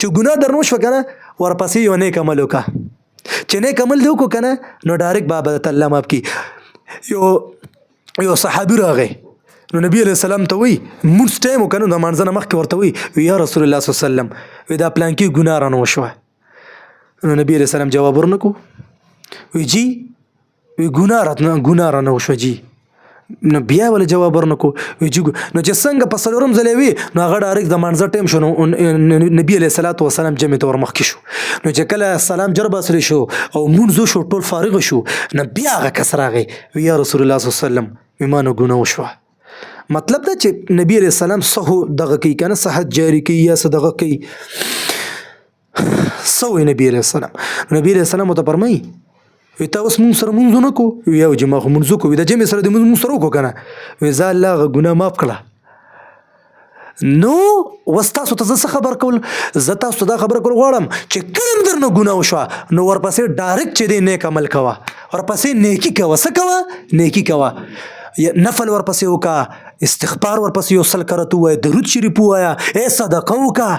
چې ګناه درنه وشوه که نه ورپسې یو نیک عمل وکړه چې نیک عمل دې وکړو که نه نو ډایرکټ به به الله ماف کړي. یو صحابي راغی نو نبی علیہ السلام ته وی مونږ ټایم وکړو د مانځه نه مخکې ورته وی یا رسول الله صلی الله علیه وسلم وی دا پلانکي ګناه رانه وشوه. نو نبی علیہ السلام جواب ورنکړو وی جی وی ګناه رانه وشوه جی. نو بیا ول جواب ورنکړو وی جی نو چې څنګه په څلورم ځل وی نو هغه ډایرکټ د مانځه ټایم شو نو نبی علیہ الصلوۃ والسلام جمع ته ورمخکې شو. نو چې کله سلام جر باسري شو او مونږ شو ټول فارغ شو نو بیا هغه کس راغی وی یا رسول الله صلی الله علیه وسلم وی ما نو ګناه وشوه. مطلب دا چې نبی علیہ السلام صحو دغه کوي کنه صحت جاری کوي یا صدقه کوي سوې نبی علیہ السلام. نبی علیہ السلام ته فرمایي وی تا اوس مونږ سره مونږ نه کو وی یو جما خو مونږ کو وی د جمع سره د مونږ سره کو کنه وی ځا الله غ ګناه معاف کړه. نو وستاسو ته څه خبر کول زه تاسو ته دا خبر کول غواړم چې کوم درنه ګناه وشوه نو ورپسې ډایرکټ چې دی نیک عمل کوه ورپسې نیکی کوه څه کوه نیکی کوه نفل ورپسې وکړه استغفار ورپسې یو سل کرته ووایه درود شریف ووایه صدقه وکړه